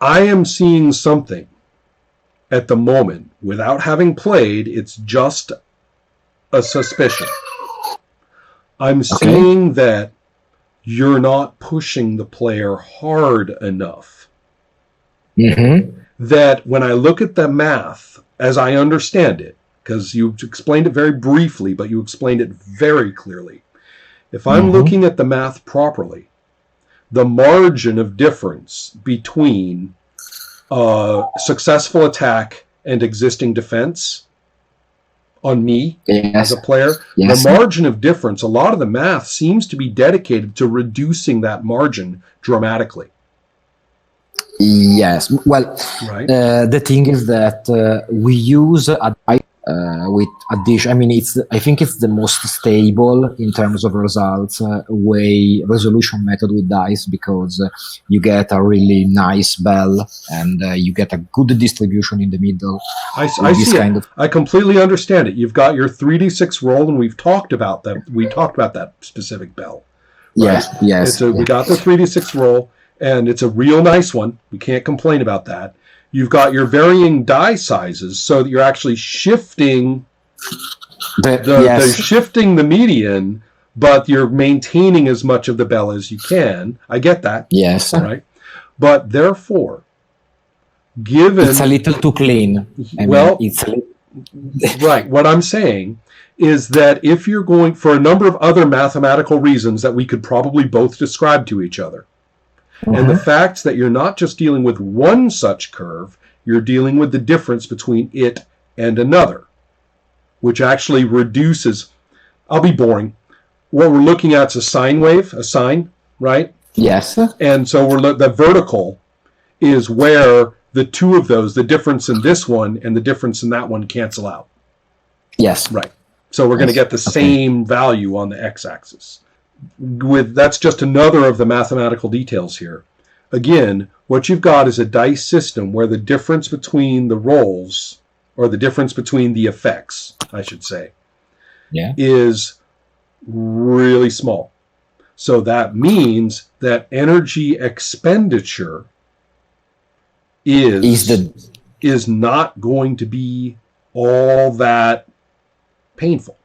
I am seeing something at the moment without having played. It's just a suspicion. I'm seeing that you're not pushing the player hard enough. That when I look at the math, as I understand it, because you explained it very briefly, but you explained it very clearly. If I'm looking at the math properly, the margin of difference between successful attack and existing defense on me as a player, the margin of difference, a lot of the math seems to be dedicated to reducing that margin dramatically. Yes. Well, the thing is that we use a die with addition. I mean, I think it's the most stable in terms of results resolution method with dice, because you get a really nice bell and you get a good distribution in the middle. I see it. I completely understand it. You've got your 3d6 roll, and we've talked about that. We talked about that specific bell. Right? Yes. We got the 3d6 roll, and it's a real nice one. We can't complain about that. You've got your varying die sizes, so that you're actually shifting shifting the median, but you're maintaining as much of the bell as you can. I get that. Yes. Right. But therefore, given it's a little too clean. Right. What I'm saying is that if you're going for a number of other mathematical reasons that we could probably both describe to each other, and the fact that you're not just dealing with one such curve, you're dealing with the difference between it and another, which actually reduces. I'll be boring. What we're looking at is a sine wave, a sine, right? Yes. And so the vertical is where the two of those, the difference in this one and the difference in that one, cancel out. Yes. Right. So we're going to get the same value on the x-axis. That's just another of the mathematical details here. Again, what you've got is a dice system where the difference between the rolls, or the difference between the effects, I should say, is really small. So that means that energy expenditure is not going to be all that painful.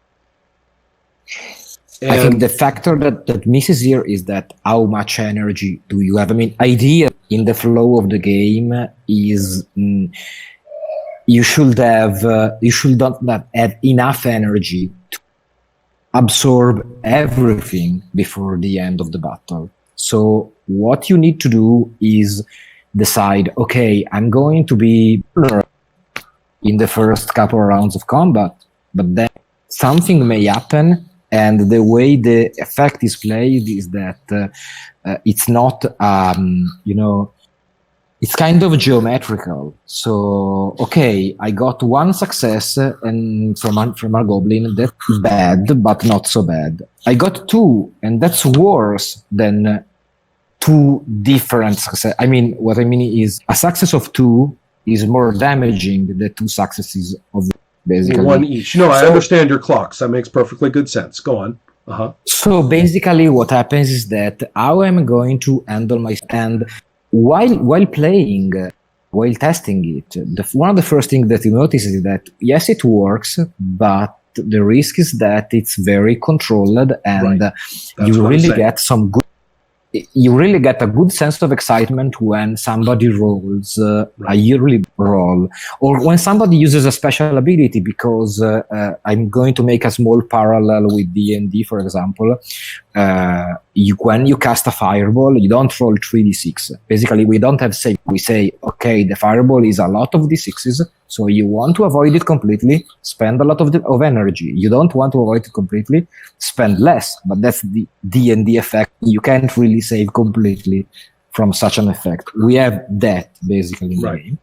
I think the factor that misses here is that how much energy do you have? I mean, idea in the flow of the game is you should not have enough energy to absorb everything before the end of the battle. So what you need to do is decide, okay, I'm going to be in the first couple of rounds of combat, but then something may happen. And the way the effect is played is that it's not, it's kind of geometrical. So, okay, I got one success and from our goblin, that's bad, but not so bad. I got two, and that's worse than two different successes. I mean, what I mean is a success of two is more damaging than two successes of basically one each. No, I understand your clocks. That makes perfectly good sense. Go on. So basically what happens is that how I'm going to handle my, and while playing, while testing it, one of the first things that you notice is that yes, it works, but the risk is that it's very controlled, and you really get a good sense of excitement when somebody rolls a yearly roll, or when somebody uses a special ability, because I'm going to make a small parallel with D&D, for example. When you cast a fireball, you don't roll 3d6. Basically, we don't have save. We say, okay, the fireball is a lot of d6s, so you want to avoid it completely, spend a lot of energy. You don't want to avoid it completely, spend less. But that's the D&D effect. You can't really save completely from such an effect. We have that, basically, in the game.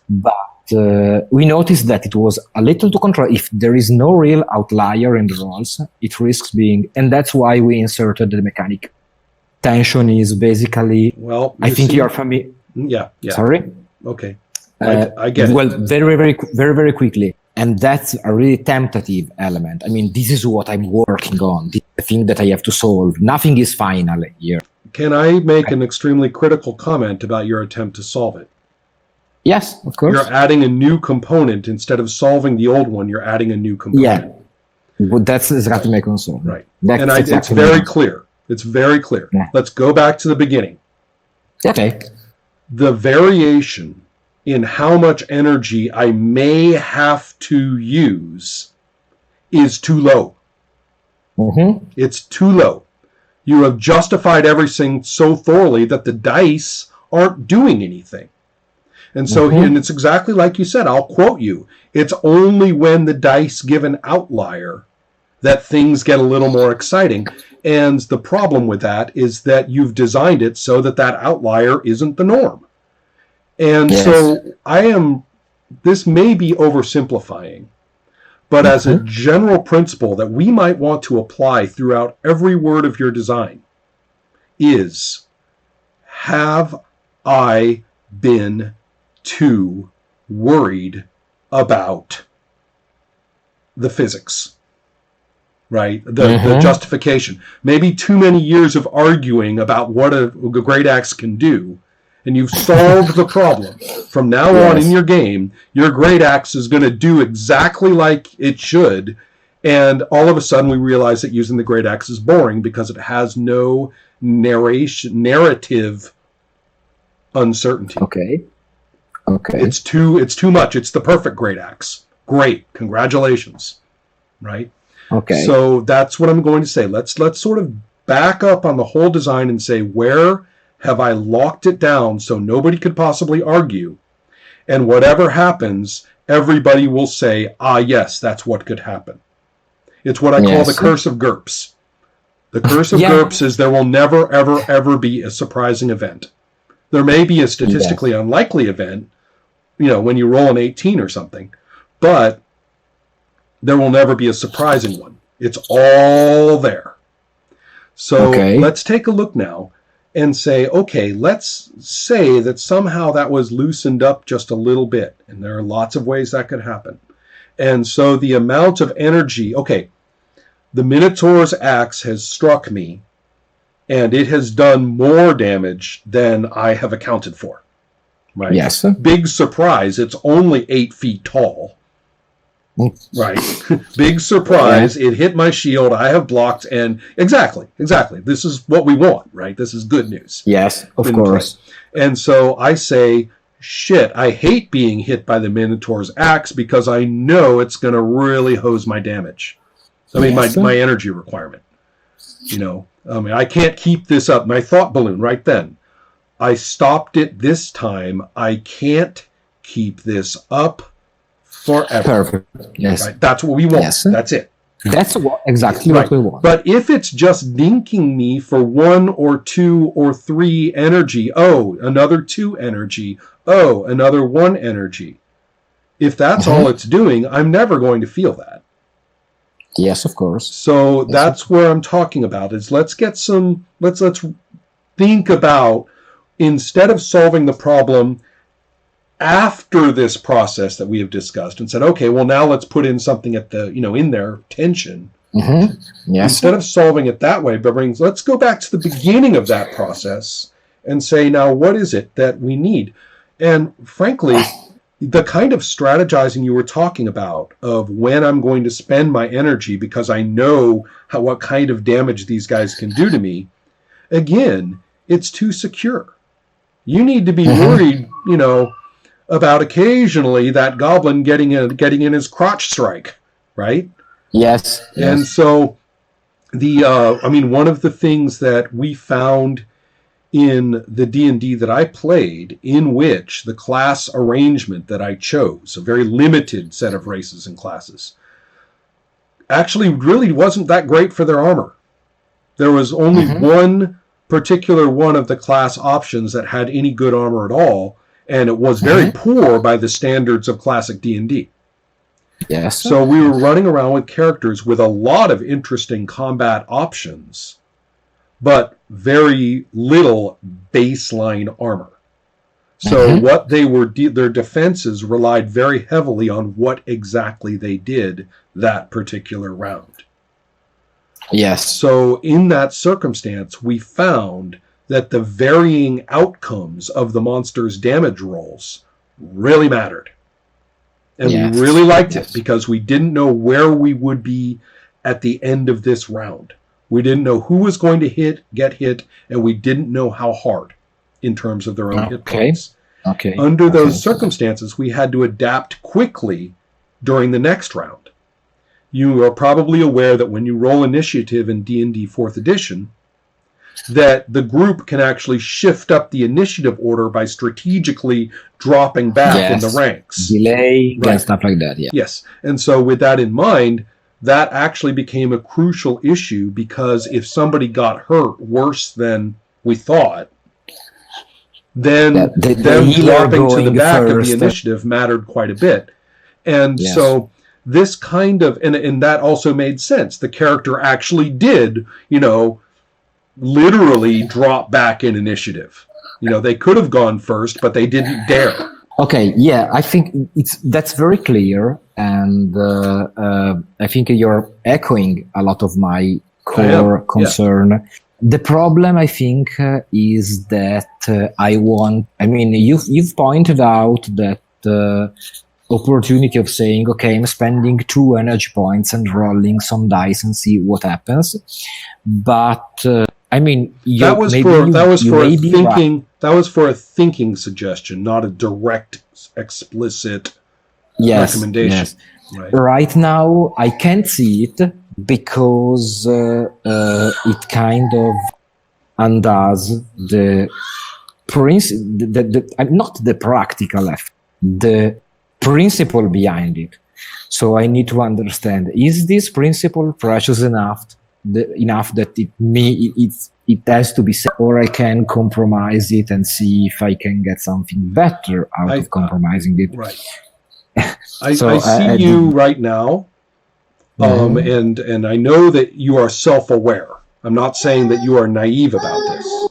But we noticed that it was a little too control. If there is no real outlier in the rolls, it risks being, and that's why we inserted the mechanic. Tension is basically, well, I think you're familiar. Yeah. Sorry? Okay. I get it. Well, very quickly. And that's a really tentative element. I mean, this is what I'm working on. This is the thing that I have to solve. Nothing is final here. can I make an extremely critical comment about your attempt to solve it? Yes, of course. You're adding a new component instead of solving the old one. You're adding a new component. Yeah, but that's exactly my concern. Right, That's and exactly it's very clear. It's very clear. Yeah. Let's go back to the beginning. Okay. The variation in how much energy I may have to use is too low. Mm-hmm. It's too low. You have justified everything so thoroughly that the dice aren't doing anything. And so, and it's exactly like you said, I'll quote you. It's only when the dice give an outlier that things get a little more exciting. And the problem with that is that you've designed it so that that outlier isn't the norm. And so this may be oversimplifying, but as a general principle that we might want to apply throughout every word of your design is, have I been too worried about the physics, right? The justification. Maybe too many years of arguing about what a great axe can do, and you've solved the problem. From now on in your game, your great axe is going to do exactly like it should, and all of a sudden we realize that using the great axe is boring because it has no narrative uncertainty. Okay. It's too much. It's the perfect great axe. Great. Congratulations. Right? Okay. So that's what I'm going to say. Let's sort of back up on the whole design and say, where have I locked it down so nobody could possibly argue? And whatever happens, everybody will say, yes, that's what could happen. It's what I call the curse of GURPS. The curse of GURPS is there will never, ever, ever be a surprising event. There may be a statistically unlikely event, when you roll an 18 or something, but there will never be a surprising one. It's all there. So let's take a look now and say, okay, let's say that somehow that was loosened up just a little bit, and there are lots of ways that could happen. And so the amount of energy, the Minotaur's axe has struck me, and it has done more damage than I have accounted for. Right? Yes. Big surprise, it's only 8 feet tall. Right. Big surprise, it hit my shield, I have blocked, and exactly. This is what we want, right? This is good news. Yes, of course. And so I say, shit, I hate being hit by the Minotaur's axe because I know it's going to really hose my damage. I mean, my energy requirement. I can't keep this up. My thought balloon right then. I stopped it this time. I can't keep this up forever. Perfect. Yes. Right? That's what we want. Yes. That's it. That's exactly what we want. But if it's just dinking me for 1 or 2 or 3 energy, another 2 energy, another 1 energy. If that's all it's doing, I'm never going to feel that. Yes, of course. So that's where I'm talking about is let's think about, instead of solving the problem after this process that we have discussed and said, okay, well now let's put in something at the, in there, tension. Yes. Instead of solving it that way, but let's go back to the beginning of that process and say, now what is it that we need? And frankly, the kind of strategizing you were talking about of when I'm going to spend my energy because I know what kind of damage these guys can do to me, again, it's too secure. You need to be worried, about occasionally that goblin getting in his crotch strike, right? Yes. And so one of the things that we found in the D&D that I played, in which the class arrangement that I chose, a very limited set of races and classes, actually really wasn't that great for their armor. There was only one particular one of the class options that had any good armor at all, and it was very poor by the standards of classic D&D. Yes. So we were running around with characters with a lot of interesting combat options, but very little baseline armor. So what they were, their defenses relied very heavily on what exactly they did that particular round. Yes. So in that circumstance, we found that the varying outcomes of the monster's damage rolls really mattered. And we really liked it because we didn't know where we would be at the end of this round. We didn't know who was going to get hit, and we didn't know how hard in terms of their own hit points. Under those circumstances, we had to adapt quickly during the next round. You are probably aware that when you roll initiative in D&D 4th edition, that the group can actually shift up the initiative order by strategically dropping back in the ranks. Delay, and stuff like that, Yes. And so with that in mind, that actually became a crucial issue because if somebody got hurt worse than we thought, then them dropping to the back of the initiative mattered quite a bit. And so this kind of, and that also made sense. The character actually did, literally drop back in initiative. They could have gone first, but they didn't dare. Okay, I think that's very clear, and I think you're echoing a lot of my core concern. Yeah. The problem, I think, is that you've pointed out that opportunity of saying, okay, I'm spending 2 energy points and rolling some dice and see what happens. But that was for a thinking suggestion, not a direct, explicit recommendation. Yes. Right now, I can't see it because it kind of undoes the not the practical effect, the principle behind it. So I need to understand: is this principle precious enough that it has to be said, or I can compromise it and see if I can get something better out of compromising it. Right. I see you right now, and I know that you are self-aware. I'm not saying that you are naive about this,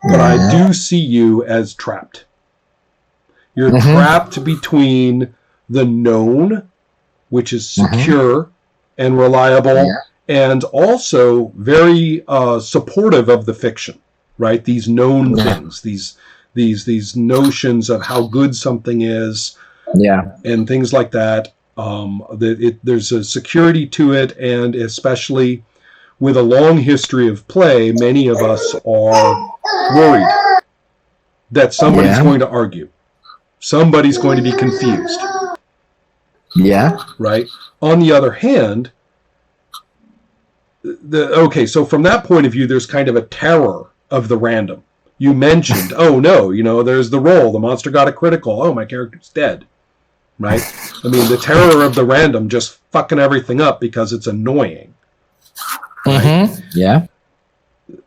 but I do see you as trapped. You're trapped between the known, which is secure and reliable, and also very supportive of the fiction, right? These known things, these notions of how good something is, and things like that. There's a security to it, and especially with a long history of play, many of us are worried that somebody's going to argue. Somebody's going to be confused. Right? On the other hand, so from that point of view, there's kind of a terror of the random. You mentioned, oh no, there's the roll. The monster got a critical. Oh, my character's dead. Right? The terror of the random just fucking everything up because it's annoying. Right? Yeah.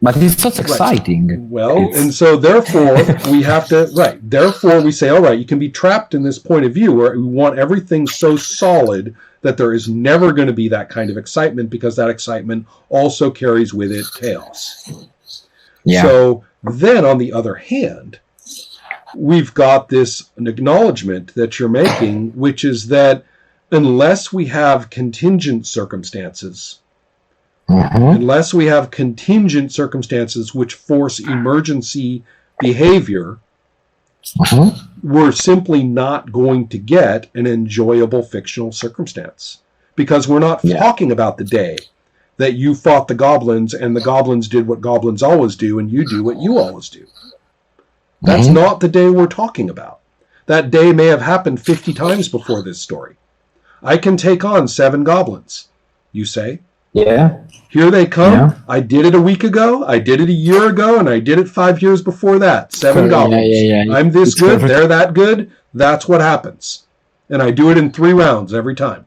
But it's so exciting. Well, and so therefore we have to, therefore we say, all right, you can be trapped in this point of view where we want everything so solid that there is never going to be that kind of excitement because that excitement also carries with it chaos. Yeah. So then on the other hand, we've got this acknowledgement that you're making, which is that unless we have contingent circumstances, which force emergency behavior, we're simply not going to get an enjoyable fictional circumstance. Because we're not talking about the day that you fought the goblins and the goblins did what goblins always do and you do what you always do. That's not the day we're talking about. That day may have happened 50 times before this story. I can take on 7 goblins, you say. Yeah. Here they come. Yeah. I did it a week ago. I did it a year ago, and I did it 5 years before that. 7 goblins. Yeah. I'm this good. They're that good. That's what happens. And I do it in 3 rounds every time.